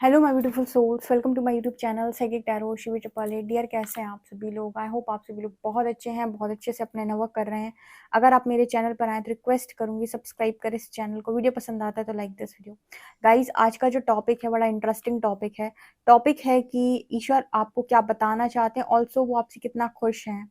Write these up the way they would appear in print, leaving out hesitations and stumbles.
Hello my beautiful souls, welcome to my YouTube channel psychic tarot Shivi Chapale. Dear, कैसे हैं आप सभी लोग? आई होप आप सभी लोग बहुत अच्छे हैं, बहुत अच्छे से अपना वर्क कर रहे हैं। अगर आप मेरे चैनल पर आए तो रिक्वेस्ट करूंगी सब्सक्राइब करें इस चैनल को। वीडियो पसंद आता है तो लाइक दिस वीडियो। गाइज, आज का जो टॉपिक है बड़ा इंटरेस्टिंग टॉपिक है कि ईश्वर आपको क्या बताना चाहते हैं, ऑल्सो वो आपसे कितना खुश हैं।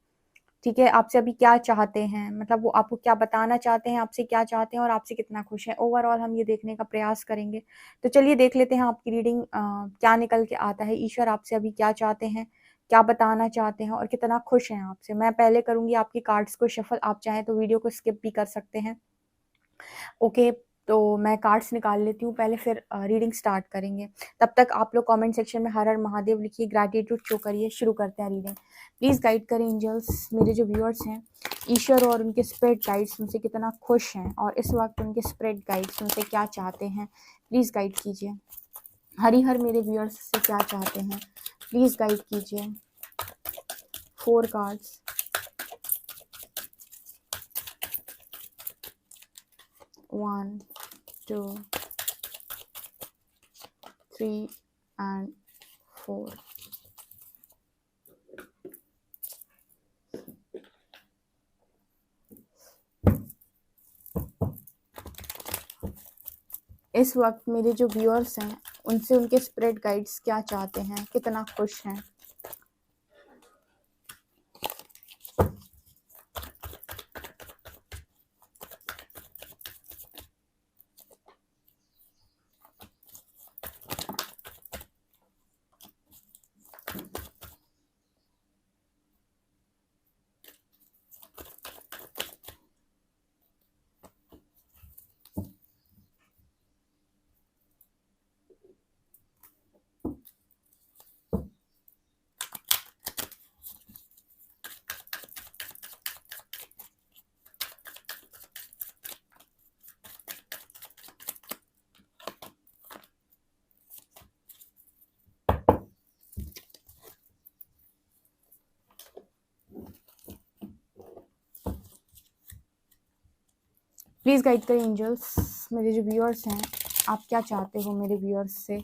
ठीक है, आपसे अभी क्या चाहते हैं, मतलब वो आपको क्या बताना चाहते हैं, आपसे क्या चाहते हैं और आपसे कितना खुश हैं। ओवरऑल हम ये देखने का प्रयास करेंगे। तो चलिए देख लेते हैं आपकी रीडिंग क्या निकल के आता है। ईश्वर आपसे अभी क्या चाहते हैं, क्या बताना चाहते हैं और कितना खुश हैं आपसे। मैं पहले करूंगी आपकी कार्ड्स को शफल, आप चाहें तो वीडियो को स्किप भी कर सकते हैं। ओके, तो मैं कार्ड्स निकाल लेती हूँ पहले, फिर रीडिंग स्टार्ट करेंगे। तब तक आप लोग कमेंट सेक्शन में हर हर महादेव लिखिए, ग्रैटिट्यूड शो करिए। शुरू करते हैं रीडिंग। प्लीज़ गाइड करें एंजल्स, मेरे जो व्यूअर्स हैं, ईश्वर और उनके स्पिरिट गाइड्स उनसे कितना खुश हैं और इस वक्त उनके स्पिरिट गाइड्स उनसे क्या चाहते हैं। प्लीज़ गाइड कीजिए। हरिहर मेरे व्यूअर्स से क्या चाहते हैं, प्लीज़ गाइड कीजिए। 4 कार्ड्स। 1 2 3 and 4। इस वक्त मेरे जो व्यूअर्स हैं उनसे उनके स्पिरिट गाइड्स क्या चाहते हैं, कितना खुश हैं। प्लीज़ गाइड करें एंजल्स, मेरे जो व्यूअर्स हैं, आप क्या चाहते हो मेरे व्यूअर्स से,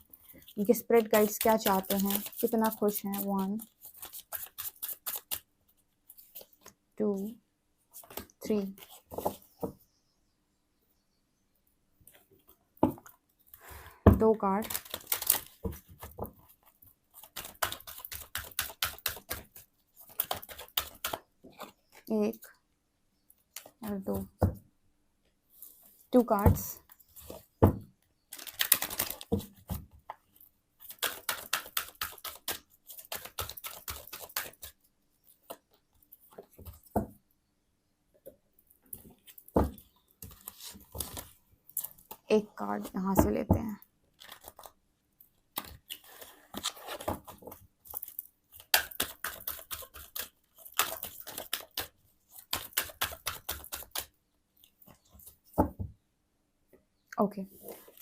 उनके स्पिरिट गाइड्स क्या चाहते हैं, कितना खुश हैं। 1 2 3। 2 कार्ड। 1 और 2। 2 कार्ड्स। 1 कार्ड यहाँ से लेते हैं। ओके,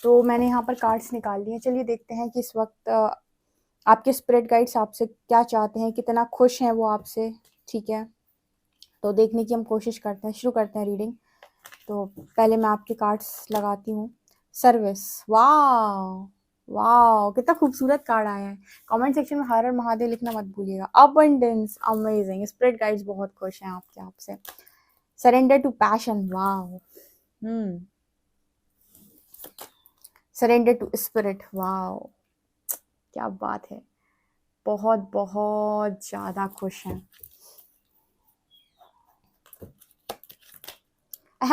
तो मैंने यहाँ पर कार्ड्स निकाल लिए। चलिए देखते हैं कि इस वक्त आपके स्पिरिट गाइड्स आपसे क्या चाहते हैं, कितना खुश हैं वो आपसे। ठीक है, तो देखने की हम कोशिश करते हैं। शुरू करते हैं रीडिंग। तो पहले मैं आपके कार्ड्स लगाती हूँ। सर्विस। वाह वाह, कितना खूबसूरत कार्ड आया है। कमेंट सेक्शन में हर हर महादेव लिखना मत भूलिएगा। Abundance, amazing. स्पिरिट गाइड्स बहुत खुश हैं आपसे। Surrender to passion. वाह। Surrender to spirit. वाह, क्या बात है। बहुत बहुत ज्यादा खुश हैं।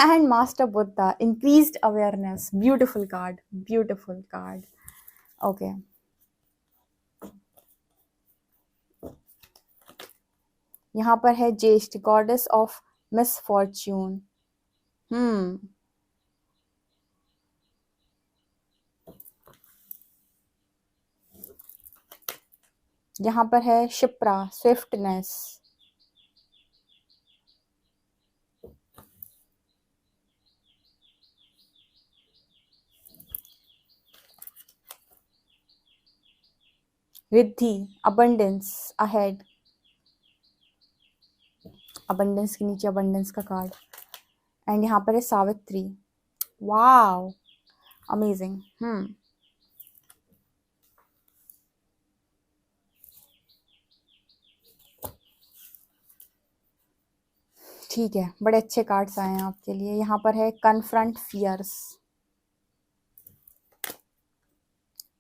And Master Buddha, increased awareness. Beautiful card, beautiful card. Okay. यहाँ पर है ज्येष्ठ, गॉडेस ऑफ मिसफॉर्च्यून। यहाँ पर है Shipra, swiftness. Riddhi, abundance ahead. Abundance के नीचे अबंडेंस का कार्ड। एंड यहाँ पर है सावित्री। Wow, amazing. ठीक है, बड़े अच्छे कार्ड्स आए हैं आपके लिए। यहाँ पर है confront fears,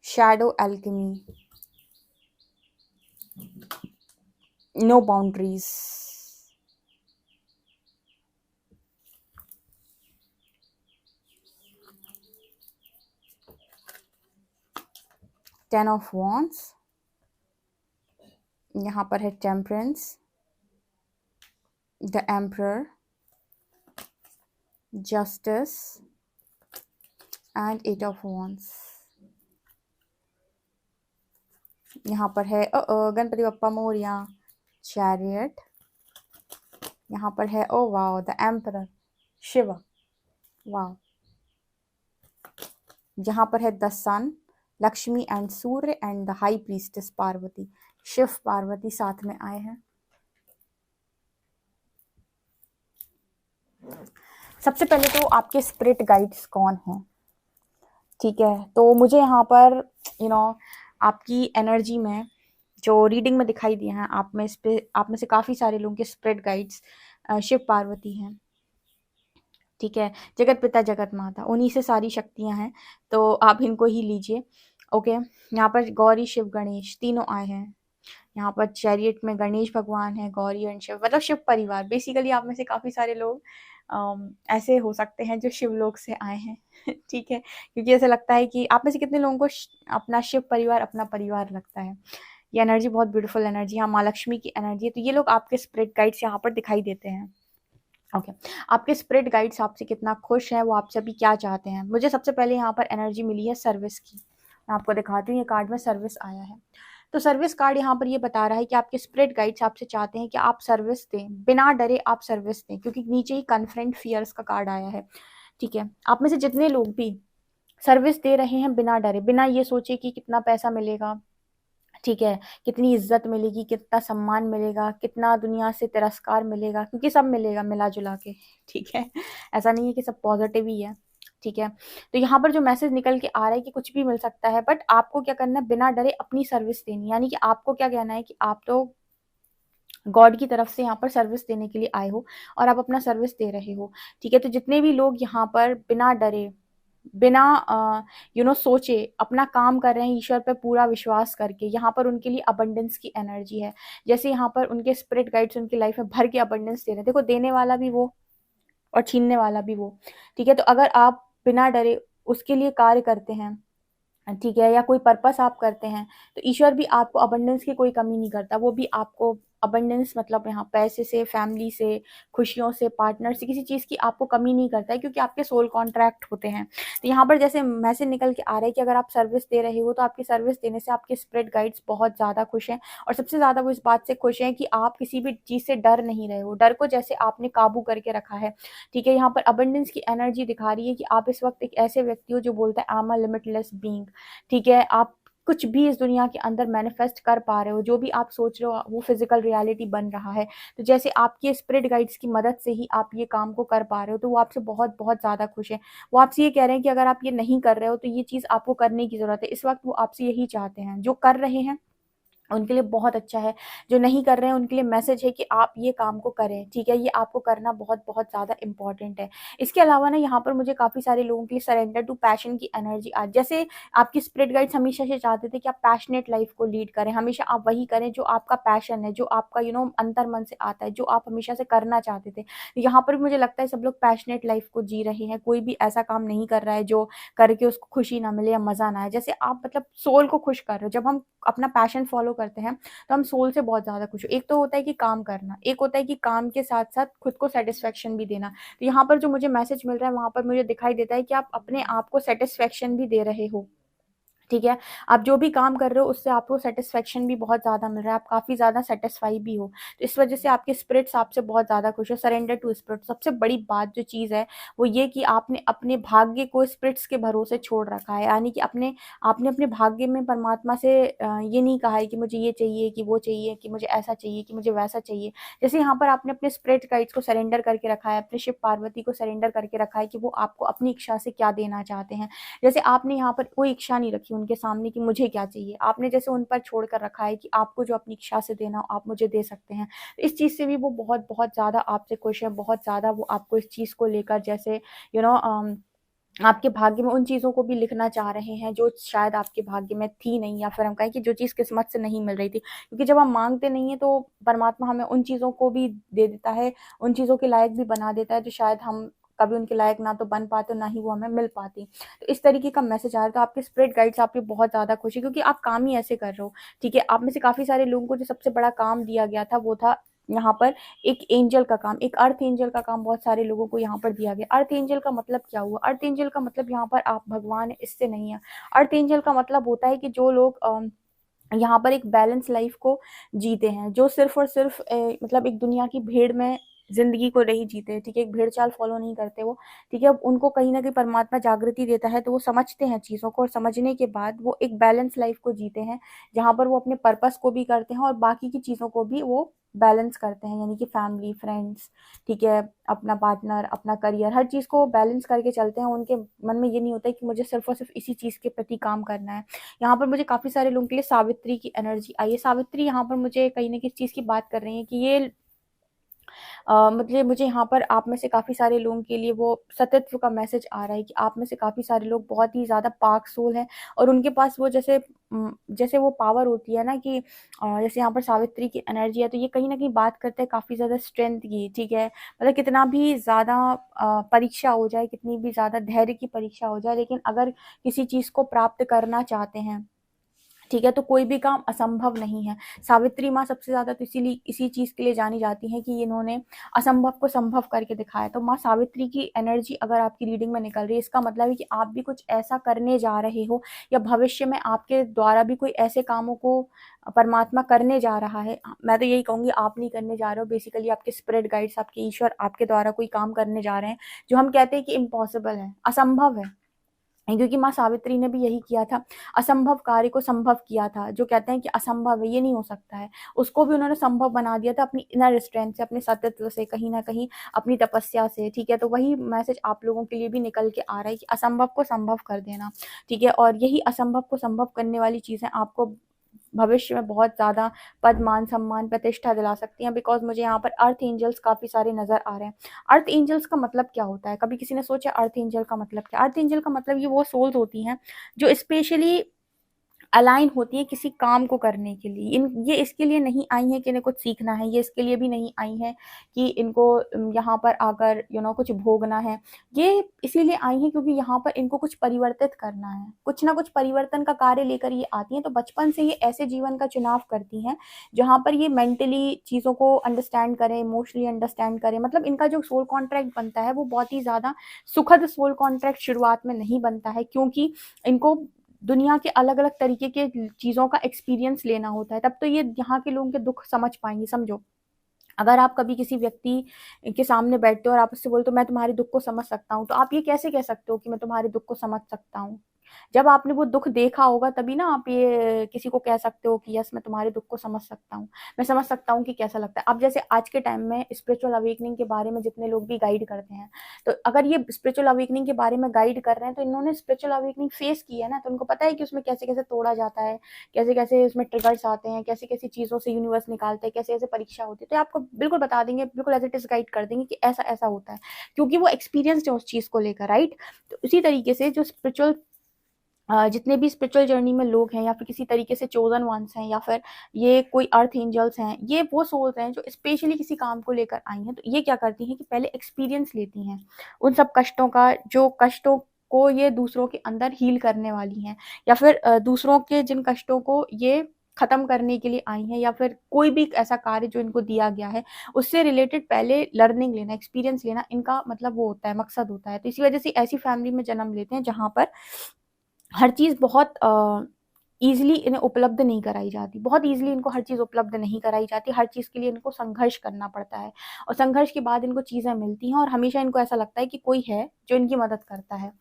shadow alchemy, no boundaries, ten of wands, यहाँ पर है temperance, the emperor, justice and eight of wands. यहाँ पर है गणपति बप्पा मोरया, चैरियट, यहाँ पर है oh wow the emperor, Shiva, wow. यहाँ पर है the sun, Lakshmi and Surya and the high priestess Parvati, Shiva Parvati साथ में आए हैं। सबसे पहले तो आपके स्पिरिट गाइड्स कौन हैं, ठीक है। तो मुझे यहाँ पर आपकी एनर्जी में जो रीडिंग में दिखाई दिए हैं, आप में से काफ़ी सारे लोगों के स्पिरिट गाइड्स शिव पार्वती हैं, ठीक है। जगत पिता जगत माता, उन्हीं से सारी शक्तियाँ हैं, तो आप इनको ही लीजिए, ओके। यहाँ पर गौरी शिव गणेश तीनों आए हैं। यहाँ पर चैरियट में गणेश भगवान है, गौरी एंड शिव, मतलब शिव परिवार। बेसिकली आप में से काफ़ी सारे लोग ऐसे हो सकते हैं जो शिवलोक से आए हैं ठीक है, क्योंकि ऐसा लगता है कि आप में से कितने लोगों को अपना शिव परिवार अपना परिवार लगता है। ये एनर्जी बहुत ब्यूटीफुल एनर्जी, यहाँ माँ लक्ष्मी की एनर्जी है। तो ये लोग आपके स्पिरिट गाइड्स यहाँ पर दिखाई देते हैं, ओके। आपके स्पिरिट गाइड्स आपसे कितना खुश हैं, वो आपसे अभी क्या चाहते हैं। मुझे सबसे पहले यहाँ पर एनर्जी मिली है सर्विस की, मैं आपको दिखाती हूँ। ये कार्ड में सर्विस आया है, तो सर्विस कार्ड यहाँ पर ये बता रहा है कि आपके स्पिरिट गाइड्स आपसे चाहते हैं कि आप सर्विस दें, बिना डरे आप सर्विस दें, क्योंकि नीचे ही कन्फ्रंट फियर्स का कार्ड आया है, ठीक है। आप में से जितने लोग भी सर्विस दे रहे हैं बिना डरे, बिना ये सोचे कि कितना पैसा मिलेगा, ठीक है, कितनी इज्जत मिलेगी, कितना सम्मान मिलेगा, कितना दुनिया से तिरस्कार मिलेगा, क्योंकि सब मिलेगा मिला जुला के, ठीक है। ऐसा नहीं है कि सब पॉजिटिव ही है, ठीक है। तो यहाँ पर जो मैसेज निकल के आ रहा है कि कुछ भी मिल सकता है, बट आपको क्या करना है, बिना डरे अपनी सर्विस देनी। यानी कि आपको क्या कहना है कि आप तो गॉड की तरफ से यहाँ पर सर्विस देने के लिए आए हो और आप अपना सर्विस दे रहे हो, ठीक है। तो जितने भी लोग यहाँ पर बिना डरे, बिना सोचे अपना काम कर रहे हैं, ईश्वर पे पूरा विश्वास करके, यहाँ पर उनके लिए अबंडेंस की एनर्जी है। जैसे यहाँ पर उनके स्पिरिट गाइड्स उनकी लाइफ में भर के अबंडेंस दे रहे हैं। देखो, देने वाला भी वो और छीनने वाला भी वो, ठीक है। तो अगर आप बिना डरे उसके लिए कार्य करते हैं, ठीक है, या कोई पर्पस आप करते हैं, तो ईश्वर भी आपको अबंडेंस की कोई कमी नहीं करता। वो भी आपको अबंडेंस, मतलब यहाँ पैसे से, फैमिली से, खुशियों से, पार्टनर से, किसी चीज़ की आपको कमी नहीं करता है, क्योंकि आपके सोल कॉन्ट्रैक्ट होते हैं। तो यहाँ पर जैसे मैसेज निकल के आ रहा है कि अगर आप सर्विस दे रहे हो, तो आपकी सर्विस देने से आपके स्पिरिट गाइड्स बहुत ज़्यादा खुश हैं। और सबसे ज़्यादा वो इस बात से खुश हैं कि आप किसी भी चीज़ से डर नहीं रहे हो, डर को जैसे आपने काबू करके रखा है, ठीक है। यहाँ पर अबंडेंस की एनर्जी दिखा रही है कि आप इस वक्त एक ऐसे व्यक्ति हो जो बोलता है I am a limitless being, ठीक है। आप कुछ भी इस दुनिया के अंदर मैनिफेस्ट कर पा रहे हो, जो भी आप सोच रहे हो वो फिजिकल रियलिटी बन रहा है। तो जैसे आपके स्पिरिट गाइड्स की मदद से ही आप ये काम को कर पा रहे हो, तो वो आपसे बहुत बहुत ज़्यादा खुश है। वो आपसे ये कह रहे हैं कि अगर आप ये नहीं कर रहे हो तो ये चीज़ आपको करने की ज़रूरत है। इस वक्त वो आपसे यही चाहते हैं। जो कर रहे हैं उनके लिए बहुत अच्छा है, जो नहीं कर रहे हैं उनके लिए मैसेज है कि आप ये काम को करें, ठीक है। ये आपको करना बहुत बहुत ज़्यादा इंपॉर्टेंट है। इसके अलावा ना यहाँ पर मुझे काफ़ी सारे लोगों के लिए सरेंडर टू पैशन की एनर्जी आ, जैसे आपकी स्पिरिट गाइड्स हमेशा से चाहते थे कि आप पैशनेट लाइफ को लीड करें, हमेशा आप वही करें जो आपका पैशन है, जो आपका अंतर मन से आता है, जो आप हमेशा से करना चाहते थे। यहाँ पर भी मुझे लगता है सब लोग पैशनेट लाइफ को जी रहे हैं। कोई भी ऐसा काम नहीं कर रहा है जो करके उसको खुशी ना मिले या मज़ा ना आए। जैसे आप मतलब सोल को खुश कर रहे हो। जब हम अपना पैशन फॉलो करते हैं तो हम सोल से बहुत ज़्यादा खुश हो। एक तो होता है कि काम करना, एक होता है कि काम के साथ साथ खुद को सेटिस्फेक्शन भी देना। तो यहाँ पर जो मुझे मैसेज मिल रहा है, वहाँ पर मुझे दिखाई देता है कि आप अपने आप को सेटिस्फेक्शन भी दे रहे हो, ठीक है। आप जो भी काम कर रहे हो उससे आपको सेटिस्फेक्शन भी बहुत ज़्यादा मिल रहा है, आप काफ़ी ज़्यादा सेटिस्फाई भी हो। तो इस वजह से आपके स्पिरिट्स आपसे बहुत ज़्यादा खुश है। सरेंडर टू स्पिरिट, सबसे बड़ी बात जो चीज़ है वो ये कि आपने अपने भाग्य को स्पिरिट्स के भरोसे छोड़ रखा है। यानी कि आपने अपने भाग्य में परमात्मा से ये नहीं कहा है कि मुझे ये चाहिए, कि वो चाहिए, कि मुझे ऐसा चाहिए, कि मुझे वैसा चाहिए। जैसे यहाँ पर आपने अपने स्पिरिट गाइड्स को सरेंडर करके रखा है, अपने शिव पार्वती को सरेंडर करके रखा है कि वो आपको अपनी इच्छा से क्या देना चाहते हैं। जैसे आपने यहाँ पर कोई इच्छा नहीं रखी उनके सामने कि मुझे क्या चाहिए। आपने जैसे उन पर छोड़ कर रखा है कि आपको जो अपनी इच्छा से देना हो आप मुझे दे सकते हैं। तो इस चीज़ से भी वो बहुत बहुत ज़्यादा आपसे खुश है, बहुत ज़्यादा वो आपको इस चीज़ को लेकर जैसे यू नो आपके भाग्य में उन चीज़ों को भी लिखना चाह रहे हैं जो शायद आपके भाग्य में थी नहीं, या फिर हम कहें कि जो चीज़ किस्मत से नहीं मिल रही थी। क्योंकि जब हम माँगते नहीं हैं तो परमात्मा हमें उन चीज़ों को भी दे देता है, उन चीज़ों के लायक भी बना देता है जो शायद हम कभी उनके लायक ना तो बन पाते, ना ही वो हमें मिल पाती। तो इस तरीके का मैसेज आ रहा है, तो आपके स्पिरिट गाइड्स आप पे बहुत ज़्यादा खुश है क्योंकि आप काम ही ऐसे कर रहे हो, ठीक है? आप में से काफ़ी सारे लोगों को जो सबसे बड़ा काम दिया गया था वो था यहाँ पर एक एंजल का काम, एक अर्थ एंजल का काम बहुत सारे लोगों को यहाँ पर दिया गया। अर्थ एंजल का मतलब क्या हुआ? अर्थ एंजल का मतलब यहाँ पर आप भगवान हैं, इससे नहीं है। अर्थ एंजल का मतलब होता है कि जो लोग यहाँ पर एक बैलेंस लाइफ को जीते हैं, जो सिर्फ और सिर्फ मतलब एक दुनिया की भीड़ में जिंदगी को नहीं जीते, ठीक है? एक भेड़ चाल फॉलो नहीं करते वो, ठीक है? उनको कहीं ना कहीं परमात्मा जागृति देता है तो वो समझते हैं चीज़ों को, और समझने के बाद वो एक बैलेंस लाइफ को जीते हैं जहाँ पर वो अपने पर्पस को भी करते हैं और बाकी की चीज़ों को भी वो बैलेंस करते हैं, यानी कि फैमिली, फ्रेंड्स, ठीक है, अपना पार्टनर, अपना करियर, हर चीज़ को बैलेंस करके चलते हैं। उनके मन में ये नहीं होता है कि मुझे सिर्फ और सिर्फ इसी चीज़ के प्रति काम करना है। यहाँ पर मुझे काफ़ी सारे लोगों के लिए सावित्री की एनर्जी आई है। सावित्री यहाँ पर मुझे कहीं न किसी चीज़ की बात कर रही है कि ये मतलब मुझे यहाँ पर आप में से काफ़ी सारे लोगों के लिए वो सतत्व का मैसेज आ रहा है कि आप में से काफ़ी सारे लोग बहुत ही ज़्यादा पाक सोल हैं और उनके पास वो जैसे वो पावर होती है ना कि जैसे यहाँ पर सावित्री की एनर्जी है, तो ये कहीं न कहीं बात करते हैं काफ़ी ज़्यादा स्ट्रेंथ की, ठीक है? मतलब कितना भी ज़्यादा परीक्षा हो जाए, कितनी भी ज़्यादा धैर्य की परीक्षा हो जाए, लेकिन अगर किसी चीज़ को प्राप्त करना चाहते हैं, ठीक है, तो कोई भी काम असंभव नहीं है। सावित्री माँ सबसे ज़्यादा तो इसीलिए इसी चीज़ के लिए जानी जाती हैं कि इन्होंने असंभव को संभव करके दिखाया। तो माँ सावित्री की एनर्जी अगर आपकी रीडिंग में निकल रही है, इसका मतलब है कि आप भी कुछ ऐसा करने जा रहे हो या भविष्य में आपके द्वारा भी कोई ऐसे कामों को परमात्मा करने जा रहा है। मैं तो यही कहूँगी आप नहीं करने जा रहे हो, बेसिकली आपके स्पिरिट गाइड्स, आपके ईश्वर आपके द्वारा कोई काम करने जा रहे हैं, जो हम कहते हैं कि इम्पॉसिबल है, असंभव है। क्योंकि माँ सावित्री ने भी यही किया था, असंभव कार्य को संभव किया था। जो कहते हैं कि असंभव है, ये नहीं हो सकता है, उसको भी उन्होंने संभव बना दिया था अपनी इनर स्ट्रेंथ से, अपने सतत्व से, कहीं न कहीं अपनी तपस्या से, ठीक है? तो वही मैसेज आप लोगों के लिए भी निकल के आ रहा है कि असंभव को संभव कर देना, ठीक है? और यही असंभव को संभव करने वाली चीज़ें आपको भविष्य में बहुत ज़्यादा पद, मान, सम्मान, प्रतिष्ठा दिला सकती हैं, बिकॉज़ मुझे यहाँ पर अर्थ एंजल्स काफ़ी सारे नज़र आ रहे हैं। अर्थ एंजल्स का मतलब क्या होता है? कभी किसी ने सोचा अर्थ एंजल का मतलब क्या? अर्थ एंजल का मतलब ये वो सोल्स होती हैं जो स्पेशली अलाइन होती हैं किसी काम को करने के लिए। ये इसके लिए नहीं आई हैं कि इन्हें कुछ सीखना है, ये इसके लिए भी नहीं आई हैं कि इनको यहाँ पर आकर कुछ भोगना है। ये इसीलिए आई हैं क्योंकि यहाँ पर इनको कुछ परिवर्तित करना है, कुछ ना कुछ परिवर्तन का कार्य लेकर ये आती हैं। तो बचपन से ये ऐसे जीवन का चुनाव करती हैं जहाँ पर ये मेंटली चीज़ों को अंडरस्टैंड करें, इमोशनली अंडरस्टैंड करें। मतलब इनका जो सोल कॉन्ट्रैक्ट बनता है वो बहुत ही ज़्यादा सुखद सोल कॉन्ट्रैक्ट शुरुआत में नहीं बनता है, क्योंकि इनको दुनिया के अलग-अलग तरीके के चीज़ों का एक्सपीरियंस लेना होता है, तब तो ये यहाँ के लोगों के दुःख समझ पाएँगे। समझो, अगर आप कभी किसी व्यक्ति के सामने बैठते हो और आप उससे बोलते हो मैं तुम्हारे दुःख को समझ सकता हूँ, तो आप ये कैसे कह सकते हो कि मैं तुम्हारे दुःख को समझ सकता हूँ? जब आपने वो दुःख देखा होगा तभी ना आप ये किसी को कह सकते हो कि यस मैं तुम्हारे दुःख को समझ सकता हूँ। मैं समझ सकता हूँ कि कैसा लगता है। अब जैसे आज के टाइम में स्पिरिचुअल अवेकनिंग के बारे में जितने लोग भी गाइड करते हैं, तो अगर ये स्पिरिचुअल अवेकनिंग के बारे में गाइड कर रहे हैं तो इन्होंने स्पिरिचुअल अवेकनिंग फेस की है ना, तो उनको पता है कि उसमें कैसे-कैसे तोड़ा जाता है, कैसे-कैसे उसमें ट्रिगर्स आते हैं, कैसी-कैसी चीज़ों से यूनिवर्स निकालता है, कैसे-कैसे परीक्षा होती है। तो ये आपको बिल्कुल बता देंगे, बिल्कुल एज़ इट इज़ गाइड कर देंगे कि ऐसा-ऐसा होता है, क्योंकि वो एक्सपीरियंस्ड है उस चीज़ को लेकर, राइट? तो उसी तरीके से जो स्पिरिचुअल जितने भी स्पिरिचुअल जर्नी में लोग हैं या फिर किसी तरीके से चोज़न वन्स हैं या फिर ये कोई अर्थ एंजल्स हैं, ये वो सोल्स हैं जो स्पेशली किसी काम को लेकर आई हैं। तो ये क्या करती हैं कि पहले एक्सपीरियंस लेती हैं उन सब कष्टों का, जो कष्टों को ये दूसरों के अंदर हील करने वाली हैं, या फिर दूसरों के जिन कष्टों को ये ख़त्म करने के लिए आई हैं, या फिर कोई भी ऐसा कार्य जो इनको दिया गया है, उससे रिलेटेड पहले लर्निंग लेना, एक्सपीरियंस लेना, इनका मतलब वो होता है, मकसद होता है। तो इसी वजह से ऐसी फैमिली में जन्म लेते हैं जहाँ पर हर चीज़ बहुत ईज़िली इन्हें उपलब्ध नहीं कराई जाती। बहुत ईज़िली इनको हर चीज़ उपलब्ध नहीं कराई जाती। हर चीज़ के लिए इनको संघर्ष करना पड़ता है और संघर्ष के बाद इनको चीज़ें मिलती हैं और हमेशा इनको ऐसा लगता है कि कोई है जो इनकी मदद करता है,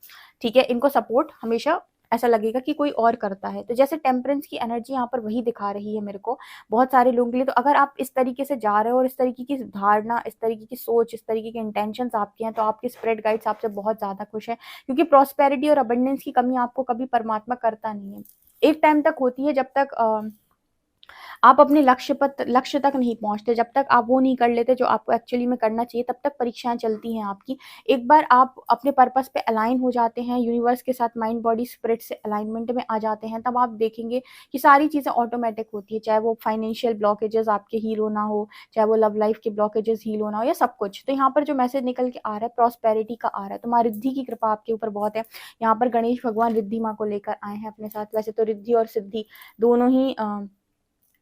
ठीक है? इनको सपोर्ट हमेशा ऐसा लगेगा कि कोई और करता है। तो जैसे टेम्परेंस की एनर्जी यहाँ पर वही दिखा रही है मेरे को बहुत सारे लोगों के लिए। तो अगर आप इस तरीके से जा रहे हो और इस तरीके की धारणा, इस तरीके की सोच, इस तरीके के इंटेंशंस आपके हैं, तो आपके स्पिरिट गाइड्स आपसे बहुत ज़्यादा खुश हैं, क्योंकि प्रॉस्पेरिटी और अबंडेंस की कमी आपको कभी परमात्मा करता नहीं है। एक टाइम तक होती है जब तक आप अपने लक्ष्य तक नहीं पहुंचते, जब तक आप वो नहीं कर लेते जो आपको एक्चुअली में करना चाहिए, तब तक परीक्षाएं चलती हैं आपकी। एक बार आप अपने पर्पस पे अलाइन हो जाते हैं, यूनिवर्स के साथ माइंड बॉडी स्पिरिट से अलाइनमेंट में आ जाते हैं, तब आप देखेंगे कि सारी चीज़ें ऑटोमेटिक होती है। चाहे वो फाइनेंशियल ब्लॉकेजेस आपके हील होना हो, चाहे वो लव लाइफ के ब्लॉकेजेस हील होना हो, या सब कुछ। तो यहाँ पर जो मैसेज निकल के आ रहा है प्रॉस्पेरिटी का आ रहा है। तो माँ रिद्धि की कृपा आपके ऊपर बहुत है। यहाँ पर गणेश भगवान रिद्धि माँ को लेकर आए हैं अपने साथ। वैसे तो रिद्धि और सिद्धि दोनों ही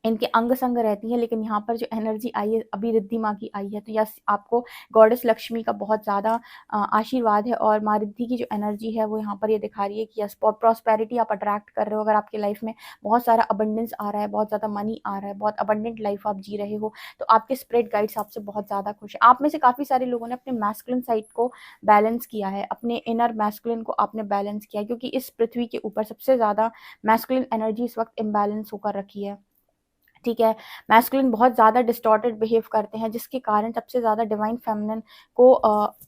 इनके अंग संग रहती हैं, लेकिन यहाँ पर जो एनर्जी आई है अभी रिद्धि माँ की आई है। तो यस, आपको गॉडेस लक्ष्मी का बहुत ज़्यादा आशीर्वाद है, और माँ रिद्धि की जो एनर्जी है वो यहाँ पर ये दिखा रही है कि यस, प्रॉस्पेरिटी आप अट्रैक्ट कर रहे हो। अगर आपकी लाइफ में बहुत सारा अबंडेंस आ रहा है, बहुत ज़्यादा मनी आ रहा है, बहुत अबंडेंट लाइफ आप जी रहे हो, तो आपके स्पिरिट गाइड्स आपसे बहुत ज़्यादा खुश है। आप में से काफ़ी सारे लोगों ने अपने मैस्कुलिन साइड को बैलेंस किया है, अपने इनर मैस्कुलिन को आपने बैलेंस किया है, क्योंकि इस पृथ्वी के ऊपर सबसे ज़्यादा मैस्कुलिन एनर्जी इस वक्त इम्बैलेंस होकर रखी है। ठीक है, मैस्कुलिन बहुत ज़्यादा डिस्टॉर्टेड बिहेव करते हैं, जिसके कारण सबसे ज़्यादा डिवाइन फेमिनिन को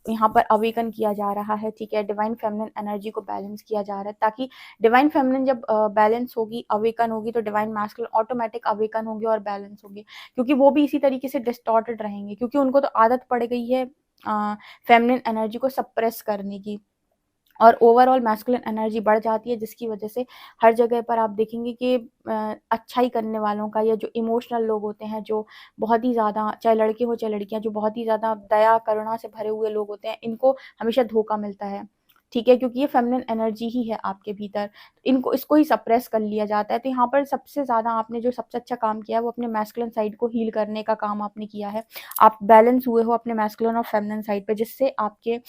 यहाँ पर अवेकन किया जा रहा है। ठीक है, डिवाइन फेमिनिन एनर्जी को बैलेंस किया जा रहा है, ताकि डिवाइन फेमिनिन जब बैलेंस होगी, अवेकन होगी, तो डिवाइन मैस्कुलिन ऑटोमेटिक अवेकन होगी और बैलेंस होगी, क्योंकि वो भी इसी तरीके से डिस्टॉर्टेड रहेंगे, क्योंकि उनको तो आदत पड़ गई है फेमिनिन एनर्जी को सप्रेस करने की, और ओवरऑल मैस्कुलिन एनर्जी बढ़ जाती है, जिसकी वजह से हर जगह पर आप देखेंगे कि अच्छाई करने वालों का, या जो इमोशनल लोग होते हैं, जो बहुत ही ज़्यादा, चाहे लड़के हो चाहे लड़कियां, जो बहुत ही ज़्यादा दया करुणा से भरे हुए लोग होते हैं, इनको हमेशा धोखा मिलता है। ठीक है, क्योंकि ये फेमिनिन एनर्जी ही है आपके भीतर, इनको इसको ही सप्रेस कर लिया जाता है। तो यहाँ पर सबसे ज़्यादा आपने जो सबसे अच्छा काम किया है वो अपने मैस्कुलिन साइड को हील करने का काम आपने किया है। आप बैलेंस हुए हो अपने मैस्कुलिन और फेमिनिन साइड पे, जिससे आपके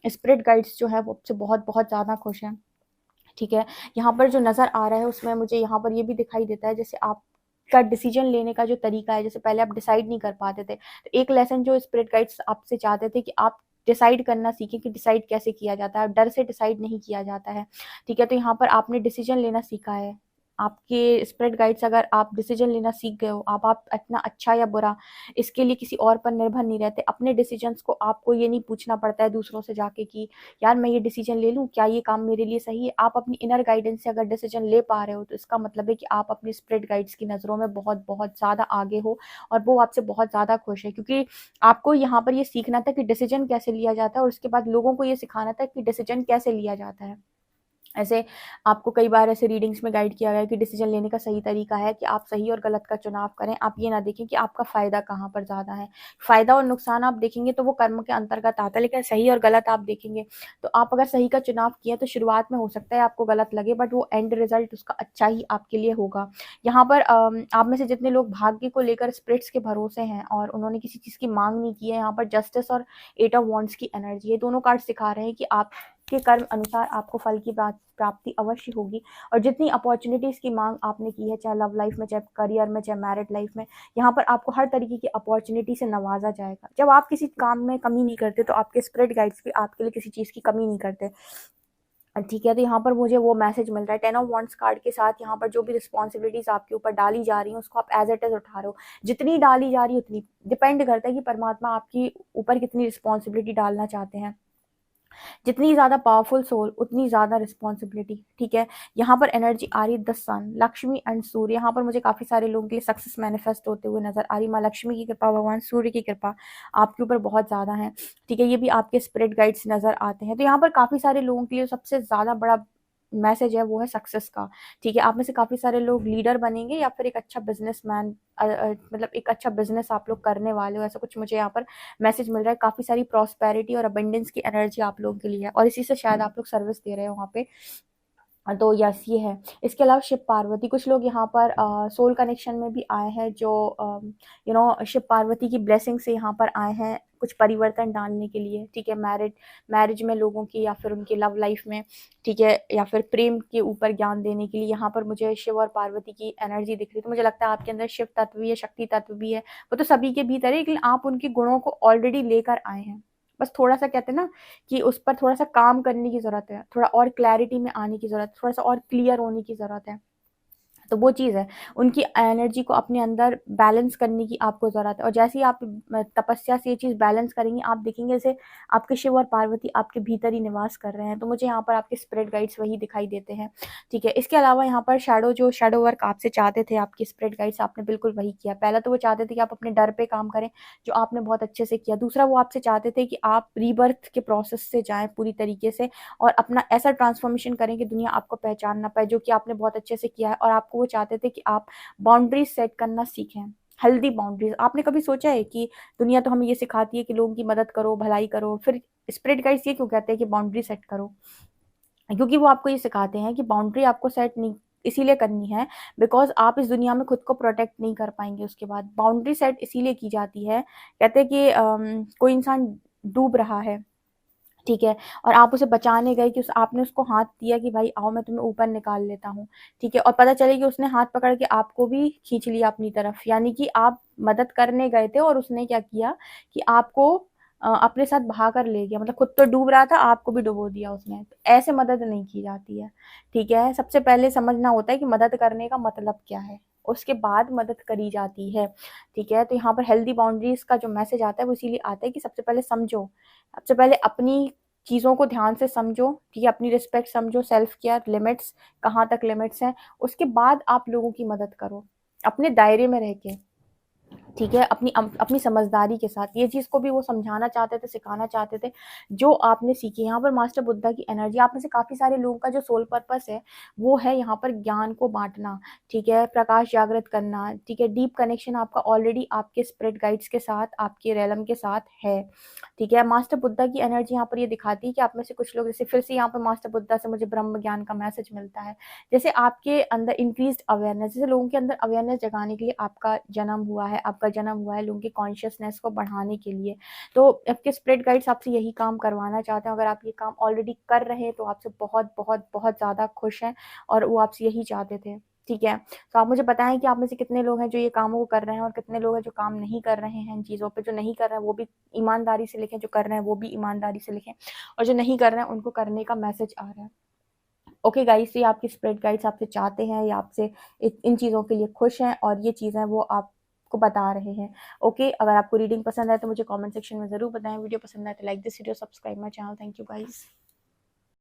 स्पिरिट गाइड्स जो है वो आपसे बहुत बहुत ज़्यादा खुश हैं। ठीक है, यहाँ पर जो नज़र आ रहा है उसमें मुझे यहाँ पर ये भी दिखाई देता है, जैसे आप का डिसीजन लेने का जो तरीका है, जैसे पहले आप डिसाइड नहीं कर पाते थे, तो एक लेसन जो स्पिरिट गाइड्स आपसे चाहते थे कि आप डिसाइड करना सीखें कि डिसाइड कैसे किया जाता है, डर से डिसाइड नहीं किया जाता है। ठीक है, तो यहाँ पर आपने डिसीजन लेना सीखा है। आपके स्पिरिट गाइड्स, अगर आप डिसीजन लेना सीख गए हो, आप इतना अच्छा या बुरा इसके लिए किसी और पर निर्भर नहीं रहते। अपने डिसीजंस को आपको ये नहीं पूछना पड़ता है दूसरों से जाके कि यार मैं ये डिसीजन ले लूँ, क्या ये काम मेरे लिए सही है। आप अपनी इनर गाइडेंस से अगर डिसीजन ले पा रहे हो, तो इसका मतलब है कि आप अपने स्पिरिट गाइड्स की नज़रों में बहुत बहुत ज़्यादा आगे हो, और वो आपसे बहुत ज़्यादा खुश है, क्योंकि आपको यहाँ पर ये सीखना था कि डिसीजन कैसे लिया जाता है, और उसके बाद लोगों को ये सिखाना था कि डिसीजन कैसे लिया जाता है। ऐसे आपको कई बार ऐसे रीडिंग्स में गाइड किया गया है कि डिसीजन लेने का सही तरीका है कि आप सही और गलत का चुनाव करें। आप ये ना देखें कि आपका फ़ायदा कहाँ पर ज़्यादा है। फ़ायदा और नुकसान आप देखेंगे तो वो कर्म के अंतर्गत आता है, लेकिन सही और गलत आप देखेंगे तो आप अगर सही का चुनाव किए तो शुरुआत में हो सकता है आपको गलत लगे, बट वो एंड रिजल्ट उसका अच्छा ही आपके लिए होगा। यहाँ पर आप में से जितने लोग भाग्य को लेकर स्पिरिट्स के भरोसे हैं और उन्होंने किसी चीज़ की मांग नहीं की है, यहाँ पर जस्टिस और एट ऑफ वॉन्ड्स की एनर्जी, ये दोनों कार्ड सिखा रहे हैं कि आप के कर्म अनुसार आपको फल की प्राप्ति अवश्य होगी। और जितनी अपॉर्चुनिटीज़ की मांग आपने की है, चाहे लव लाइफ में, चाहे करियर में, चाहे मैरिड लाइफ में, यहाँ पर आपको हर तरीके की अपॉर्चुनिटी से नवाजा जाएगा। जब आप किसी काम में कमी नहीं करते, तो आपके स्पिरिट गाइड्स भी आपके लिए किसी चीज़ की कमी नहीं करते। ठीक है, तो यहाँ पर मुझे वो मैसेज मिल रहा है 10 ऑफ वॉन्ड्स कार्ड के साथ। यहाँ पर जो भी रिस्पॉन्सिबिलिटीज़ आपके ऊपर डाली जा रही हैं, उसको आप एज इट इज़ उठा रहे हो। जितनी डाली जा रही है उतनी, डिपेंड करता है कि परमात्मा आपकी ऊपर कितनी रिस्पॉन्सिबिलिटी डालना चाहते हैं। जितनी ज़्यादा पावरफुल सोल उतनी ज़्यादा रिस्पॉन्सिबिलिटी। ठीक है, यहाँ पर एनर्जी आ रही है द सन, लक्ष्मी एंड सूर्य। यहाँ पर मुझे काफ़ी सारे लोगों के लिए सक्सेस मैनिफेस्ट होते हुए नजर आ रही। माँ लक्ष्मी की कृपा, भगवान सूर्य की कृपा आपके ऊपर बहुत ज़्यादा है। ठीक है, ये भी आपके स्पिरिट गाइड्स नज़र आते हैं। तो यहाँ पर काफ़ी सारे लोगों के लिए सबसे ज़्यादा बड़ा मैसेज है वो है सक्सेस का। ठीक है, आप में से काफ़ी सारे लोग लीडर बनेंगे, या फिर एक अच्छा बिजनेसमैन, मतलब एक अच्छा बिजनेस आप लोग करने वाले हो, ऐसा कुछ मुझे यहाँ पर मैसेज मिल रहा है। काफ़ी सारी प्रॉस्पेरिटी और अबंडेंस की एनर्जी आप लोगों के लिए है, और इसी से शायद आप लोग सर्विस दे रहे हो वहाँ पे। तो यस, ये है। इसके अलावा शिव पार्वती, कुछ लोग यहाँ पर सोल कनेक्शन में भी आए हैं, जो शिव पार्वती की ब्लेसिंग से यहाँ पर आए हैं कुछ परिवर्तन डालने के लिए। ठीक है, मैरिज में लोगों की, या फिर उनकी लव लाइफ में, ठीक है, या फिर प्रेम के ऊपर ज्ञान देने के लिए यहाँ पर मुझे शिव और पार्वती की एनर्जी दिख रही है। तो मुझे लगता है आपके अंदर शिव तत्व भी है, शक्ति तत्व भी है, वो तो सभी के भीतर है, लेकिन आप उनके गुणों को ऑलरेडी लेकर आए हैं। बस थोड़ा-सा कहते हैं ना कि उस पर थोड़ा-सा काम करने की ज़रूरत है, थोड़ा और क्लैरिटी में आने की ज़रूरत है, थोड़ा-सा और क्लियर होने की ज़रूरत है। तो वो चीज़ है, उनकी एनर्जी को अपने अंदर बैलेंस करने की आपको ज़रूरत है और जैसे ही आप तपस्या से ये चीज़ बैलेंस करेंगी, आप देखेंगे जैसे आपके शिव और पार्वती आपके भीतर ही निवास कर रहे हैं। तो मुझे यहाँ पर आपके स्पिरिट गाइड्स वही दिखाई देते हैं, ठीक है। इसके अलावा यहाँ पर शैडो वर्क आपसे चाहते थे आपके स्पिरिट गाइड्स, आपने बिल्कुल वही किया। पहला तो वो चाहते थे कि आप अपने डर पे काम करें, जो आपने बहुत अच्छे से किया। दूसरा वो आपसे चाहते थे कि आप रीबर्थ के प्रोसेस से जाएँ पूरी तरीके से और अपना ऐसा ट्रांसफॉर्मेशन करें कि दुनिया आपको पहचान ना पाए, जो कि आपने बहुत अच्छे से किया है। और आपको वो चाहते थे कि आप बाउंड्रीज सेट करना सीखें, हेल्दी बाउंड्रीज। आपने कभी सोचा है कि दुनिया तो हमें ये सिखाती है कि लोगों की मदद करो, भलाई करो, फिर स्पिरिट गाइड्स ये क्यों कहते हैं कि बाउंड्री सेट करो? क्योंकि वो आपको ये सिखाते हैं कि बाउंड्री आपको सेट नहीं इसीलिए करनी है बिकॉज आप इस दुनिया में खुद को प्रोटेक्ट नहीं कर पाएंगे। उसके बाद बाउंड्री सेट इसीलिए की जाती है, कहते हैं कि कोई इंसान डूब रहा है, ठीक है, और आप उसे बचाने गए कि आपने उसको हाथ दिया कि भाई आओ मैं तुम्हें ऊपर निकाल लेता हूँ, ठीक है, और पता चले कि उसने हाथ पकड़ के आपको भी खींच लिया अपनी तरफ, यानी कि आप मदद करने गए थे और उसने क्या किया कि आपको अपने साथ बहा कर ले गया। मतलब खुद तो डूब रहा था, आपको भी डुबो दिया उसने। तो ऐसे मदद नहीं की जाती है, ठीक है। सबसे पहले समझना होता है कि मदद करने का मतलब क्या है, उसके बाद मदद करी जाती है, ठीक है। तो यहाँ पर हेल्दी बाउंड्रीज का जो मैसेज आता है वो इसीलिए आता है कि सबसे पहले समझो, सबसे पहले अपनी चीज़ों को ध्यान से समझो, ठीक है, अपनी रिस्पेक्ट समझो, सेल्फ केयर, लिमिट्स, कहाँ तक लिमिट्स हैं, उसके बाद आप लोगों की मदद करो अपने दायरे में रह के, ठीक है, अपनी समझदारी के साथ। ये चीज़ को भी वो समझाना चाहते थे, सिखाना चाहते थे, जो आपने सीखी। यहाँ पर मास्टर बुद्धा की एनर्जी, आप में से काफ़ी सारे लोगों का जो सोल पर्पस है वो है यहाँ पर ज्ञान को बांटना, ठीक है, प्रकाश जागृत करना, ठीक है, डीप कनेक्शन आपका ऑलरेडी आपके स्पिरिट गाइड्स के साथ, आपके रेलम के साथ है, ठीक है। मास्टर बुद्धा की एनर्जी यहाँ पर ये दिखाती है कि आप में से कुछ लोग, जैसे फिर से यहाँ पर मास्टर बुद्धा से मुझे ब्रह्म ज्ञान का मैसेज मिलता है, जैसे आपके अंदर इंक्रीज्ड अवेयरनेस, जैसे लोगों के अंदर अवेयरनेस जगाने के लिए आपका जन्म हुआ है, आपका जन्म हुआ है लोगों की कॉन्शियसनेस को बढ़ाने के लिए। तो आपके स्पिरिट गाइड्स आपसे यही काम करवाना चाहते हैं। अगर आप ये काम ऑलरेडी कर रहे हैं तो आपसे बहुत बहुत बहुत ज़्यादा खुश हैं और वो आपसे यही चाहते थे, ठीक है। तो आप मुझे बताएं कि आप में से कितने लोग हैं जो ये कामों को कर रहे हैं और कितने लोग हैं जो काम नहीं कर रहे हैं इन चीज़ों पे। जो नहीं कर रहे हैं वो भी ईमानदारी से लिखें, जो कर रहे हैं वो भी ईमानदारी से लिखें, और जो नहीं कर रहे हैं उनको करने का मैसेज आ रहा है। ओके गाइस, ये आपकी स्प्रेड गाइड्स आपसे चाहते हैं या आपसे इन चीज़ों के लिए खुश हैं और ये चीज़ें वो आपको बता रहे हैं। ओके, अगर आपको रीडिंग पसंद आए तो मुझे कमेंट सेक्शन में ज़रूर बताएं। वीडियो पसंद आए तो like this video, subscribe my channel. Thank you guys.